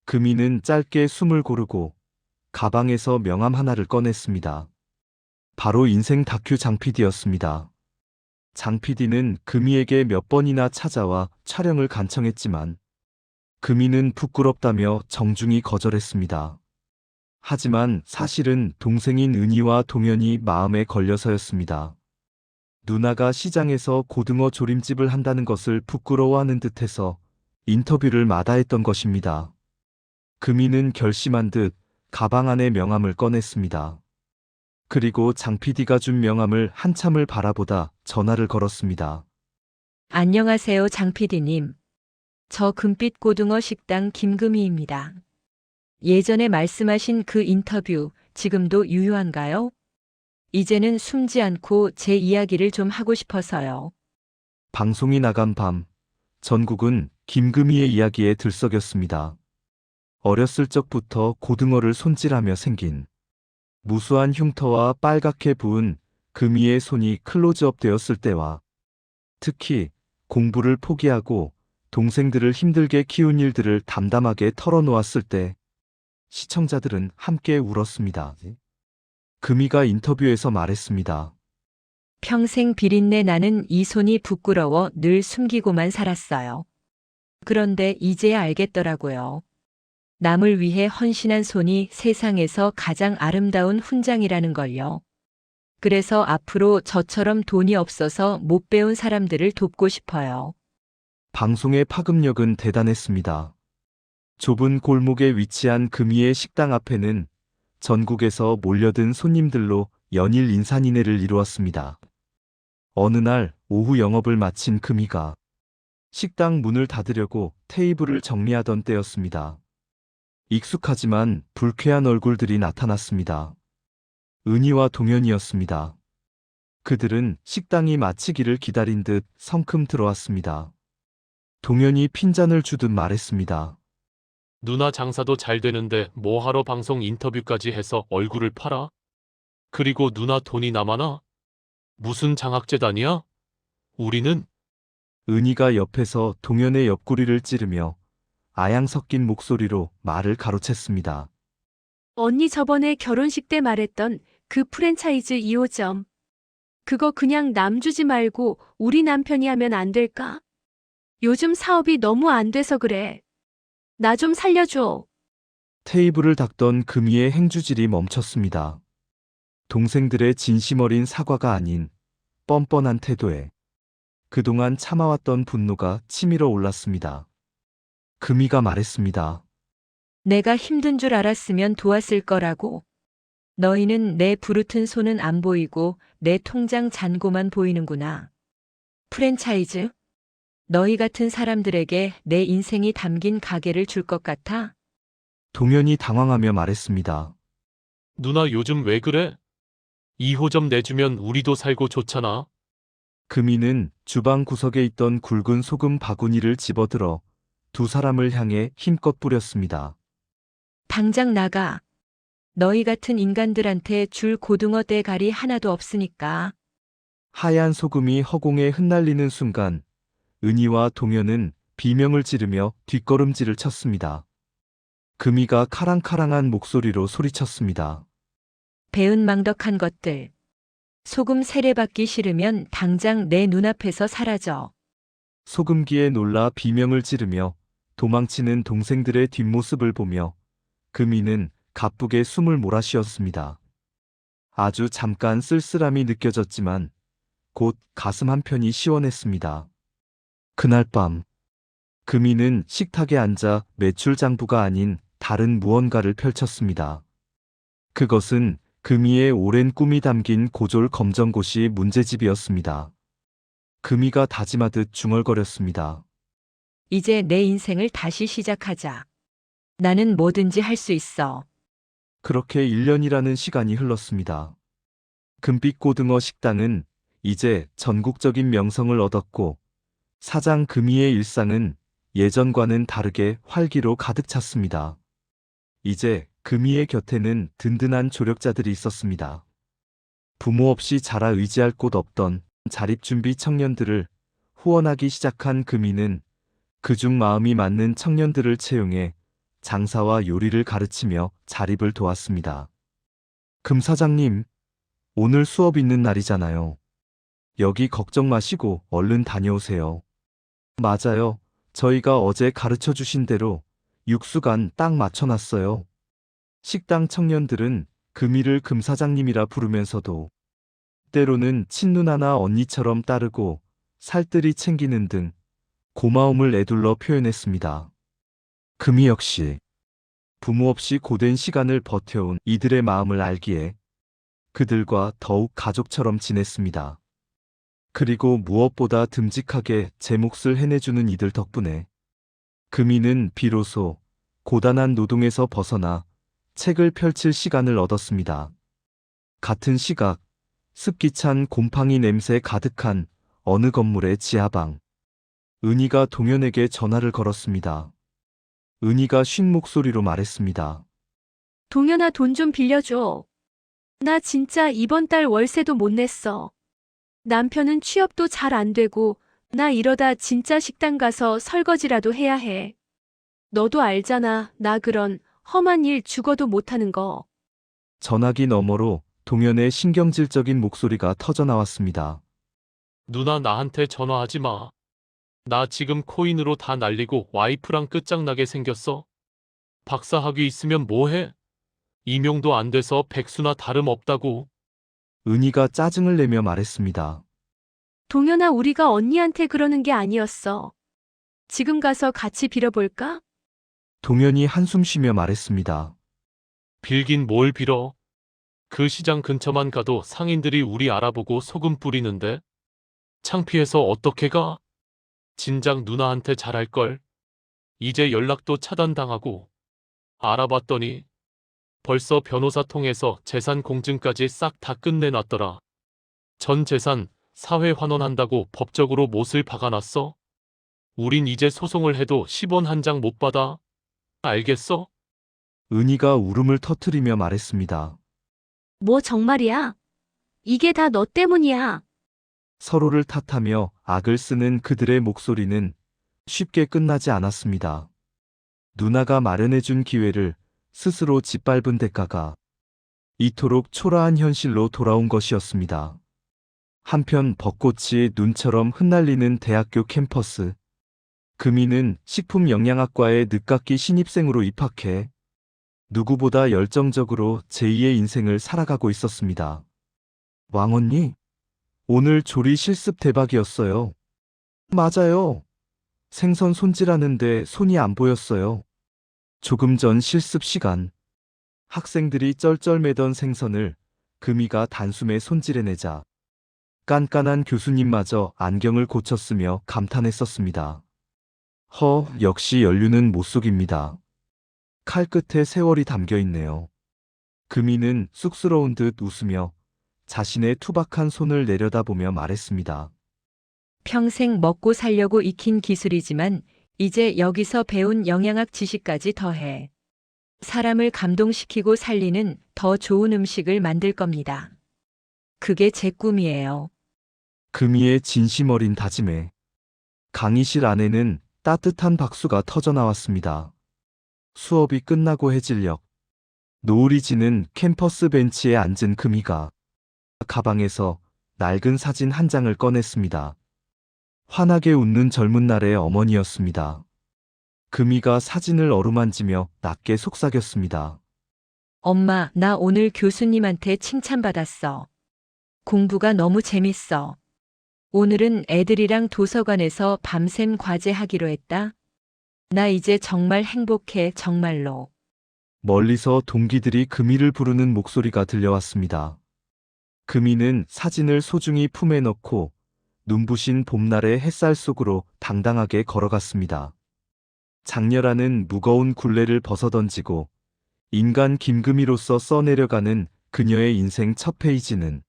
금이는 짧게 숨을 고르고 가방에서 명함 하나를 꺼냈습니다. 바로 인생 다큐 장 PD였습니다. 장 PD는 금이에게 몇 번이나 찾아와 촬영을 간청했지만 금이는 부끄럽다며 정중히 거절했습니다. 하지만 사실은 동생인 은희와 동현이 마음에 걸려서였습니다. 누나가 시장에서 고등어 조림집을 한다는 것을 부끄러워하는 듯해서 인터뷰를 마다했던 것입니다. 금이는 결심한 듯 가방 안에 명함을 꺼냈습니다. 그리고 장 PD가 준 명함을 한참을 바라보다 전화를 걸었습니다. 안녕하세요 장 PD님. 저 금빛 고등어 식당 김금희입니다. 예전에 말씀하신 그 인터뷰 지금도 유효한가요? 이제는 숨지 않고 제 이야기를 좀 하고 싶어서요. 방송이 나간 밤, 전국은 김금희의 이야기에 들썩였습니다. 어렸을 적부터 고등어를 손질하며 생긴 무수한 흉터와 빨갛게 부은 금희의 손이 클로즈업 되었을 때와 특히 공부를 포기하고 동생들을 힘들게 키운 일들을 담담하게 털어놓았을 때 시청자들은 함께 울었습니다. 금희가 인터뷰에서 말했습니다. 평생 비린내 나는 이 손이 부끄러워 늘 숨기고만 살았어요. 그런데 이제야 알겠더라고요. 남을 위해 헌신한 손이 세상에서 가장 아름다운 훈장이라는 걸요. 그래서 앞으로 저처럼 돈이 없어서 못 배운 사람들을 돕고 싶어요. 방송의 파급력은 대단했습니다. 좁은 골목에 위치한 금희의 식당 앞에는 전국에서 몰려든 손님들로 연일 인산인해를 이루었습니다. 어느 날 오후 영업을 마친 금희가 식당 문을 닫으려고 테이블을 정리하던 때였습니다. 익숙하지만 불쾌한 얼굴들이 나타났습니다. 은희와 동현이었습니다. 그들은 식당이 마치기를 기다린 듯 성큼 들어왔습니다. 동현이 핀잔을 주듯 말했습니다. 누나 장사도 잘 되는데 뭐하러 방송 인터뷰까지 해서 얼굴을 팔아? 그리고 누나 돈이 남아나? 무슨 장학재단이야? 우리는 은희가 옆에서 동현의 옆구리를 찌르며 아양 섞인 목소리로 말을 가로챘습니다. 언니 저번에 결혼식 때 말했던 그 프랜차이즈 2호점. 그거 그냥 남 주지 말고 우리 남편이 하면 안 될까? 요즘 사업이 너무 안 돼서 그래. 나 좀 살려줘. 테이블을 닦던 금희의 행주질이 멈췄습니다. 동생들의 진심 어린 사과가 아닌 뻔뻔한 태도에 그동안 참아왔던 분노가 치밀어 올랐습니다. 금희가 말했습니다. 내가 힘든 줄 알았으면 도왔을 거라고. 너희는 내 부르튼 손은 안 보이고 내 통장 잔고만 보이는구나. 프랜차이즈? 너희 같은 사람들에게 내 인생이 담긴 가게를 줄 것 같아? 동현이 당황하며 말했습니다. 누나 요즘 왜 그래? 2호점 내주면 우리도 살고 좋잖아. 금희는 주방 구석에 있던 굵은 소금 바구니를 집어들어 두 사람을 향해 힘껏 뿌렸습니다. 당장 나가. 너희 같은 인간들한테 줄 고등어 대가리 하나도 없으니까. 하얀 소금이 허공에 흩날리는 순간 은희와 동현은 비명을 지르며 뒷걸음질을 쳤습니다. 금희가 카랑카랑한 목소리로 소리쳤습니다. 배은망덕한 것들. 소금 세례받기 싫으면 당장 내 눈앞에서 사라져. 소금기에 놀라 비명을 지르며 도망치는 동생들의 뒷모습을 보며 금희는 가쁘게 숨을 몰아쉬었습니다. 아주 잠깐 쓸쓸함이 느껴졌지만 곧 가슴 한편이 시원했습니다. 그날 밤 금희는 식탁에 앉아 매출 장부가 아닌 다른 무언가를 펼쳤습니다. 그것은 금희의 오랜 꿈이 담긴 고졸 검정고시 문제집이었습니다. 금희가 다짐하듯 중얼거렸습니다. 이제 내 인생을 다시 시작하자. 나는 뭐든지 할 수 있어. 그렇게 1년이라는 시간이 흘렀습니다. 금빛 고등어 식당은 이제 전국적인 명성을 얻었고 사장 금희의 일상은 예전과는 다르게 활기로 가득 찼습니다. 이제 금희의 곁에는 든든한 조력자들이 있었습니다. 부모 없이 자라 의지할 곳 없던 자립준비 청년들을 후원하기 시작한 금희는 그중 마음이 맞는 청년들을 채용해 장사와 요리를 가르치며 자립을 도왔습니다. 금 사장님, 오늘 수업 있는 날이잖아요. 여기 걱정 마시고 얼른 다녀오세요. 맞아요. 저희가 어제 가르쳐 주신 대로 육수간 딱 맞춰놨어요. 식당 청년들은 금희를 금 사장님이라 부르면서도 때로는 친누나나 언니처럼 따르고 살뜰히 챙기는 등 고마움을 애둘러 표현했습니다. 금희 역시 부모 없이 고된 시간을 버텨온 이들의 마음을 알기에 그들과 더욱 가족처럼 지냈습니다. 그리고 무엇보다 듬직하게 제 몫을 해내주는 이들 덕분에 금희는 비로소 고단한 노동에서 벗어나 책을 펼칠 시간을 얻었습니다. 같은 시각, 습기찬 곰팡이 냄새 가득한 어느 건물의 지하방. 은희가 동현에게 전화를 걸었습니다. 은희가 쉰 목소리로 말했습니다. 동현아 돈 좀 빌려줘. 나 진짜 이번 달 월세도 못 냈어. 남편은 취업도 잘 안 되고 나 이러다 진짜 식당 가서 설거지라도 해야 해. 너도 알잖아. 나 그런 험한 일 죽어도 못하는 거. 전화기 너머로 동현의 신경질적인 목소리가 터져 나왔습니다. 누나 나한테 전화하지 마. 나 지금 코인으로 다 날리고 와이프랑 끝장나게 생겼어. 박사학위 있으면 뭐해? 임용도 안 돼서 백수나 다름없다고. 은희가 짜증을 내며 말했습니다. 동현아 우리가 언니한테 그러는 게 아니었어. 지금 가서 같이 빌어볼까? 동현이 한숨 쉬며 말했습니다. 빌긴 뭘 빌어. 그 시장 근처만 가도 상인들이 우리 알아보고 소금 뿌리는데. 창피해서 어떻게 가? 진작 누나한테 잘할걸. 이제 연락도 차단당하고. 알아봤더니 벌써 변호사 통해서 재산 공증까지 싹 다 끝내놨더라. 전 재산 사회 환원한다고 법적으로 못을 박아놨어. 우린 이제 소송을 해도 10원 한 장 못 받아. 알겠어? 은희가 울음을 터뜨리며 말했습니다. 뭐 정말이야? 이게 다 너 때문이야. 서로를 탓하며 악을 쓰는 그들의 목소리는 쉽게 끝나지 않았습니다. 누나가 마련해준 기회를 스스로 짓밟은 대가가 이토록 초라한 현실로 돌아온 것이었습니다. 한편 벚꽃이 눈처럼 흩날리는 대학교 캠퍼스. 금이는 식품영양학과에 늦깎이 신입생으로 입학해 누구보다 열정적으로 제2의 인생을 살아가고 있었습니다. 왕 언니, 오늘 조리 실습 대박이었어요. 맞아요. 생선 손질하는데 손이 안 보였어요. 조금 전 실습 시간, 학생들이 쩔쩔매던 생선을 금이가 단숨에 손질해내자 깐깐한 교수님마저 안경을 고쳤으며 감탄했었습니다. 역시 연륜은 못 속입니다. 칼 끝에 세월이 담겨 있네요. 금이는 쑥스러운 듯 웃으며 자신의 투박한 손을 내려다보며 말했습니다. 평생 먹고 살려고 익힌 기술이지만 이제 여기서 배운 영양학 지식까지 더해 사람을 감동시키고 살리는 더 좋은 음식을 만들 겁니다. 그게 제 꿈이에요. 금이의 진심 어린 다짐에 강의실 안에는 따뜻한 박수가 터져 나왔습니다. 수업이 끝나고 해질녘 노을이 지는 캠퍼스 벤치에 앉은 금이가 가방에서 낡은 사진 한 장을 꺼냈습니다. 환하게 웃는 젊은 날의 어머니였습니다. 금이가 사진을 어루만지며 낮게 속삭였습니다. 엄마, 나 오늘 교수님한테 칭찬받았어. 공부가 너무 재밌어. 오늘은 애들이랑 도서관에서 밤샘 과제하기로 했다. 나 이제 정말 행복해, 정말로. 멀리서 동기들이 금이를 부르는 목소리가 들려왔습니다. 금이는 사진을 소중히 품에 넣고 눈부신 봄날의 햇살 속으로 당당하게 걸어갔습니다. 장렬하는 무거운 굴레를 벗어던지고 인간 김금이로서 써내려가는 그녀의 인생 첫 페이지는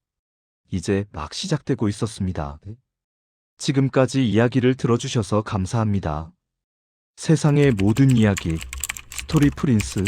이제 막 시작되고 있었습니다. 지금까지 이야기를 들어주셔서 감사합니다. 세상의 모든 이야기, 스토리 프린스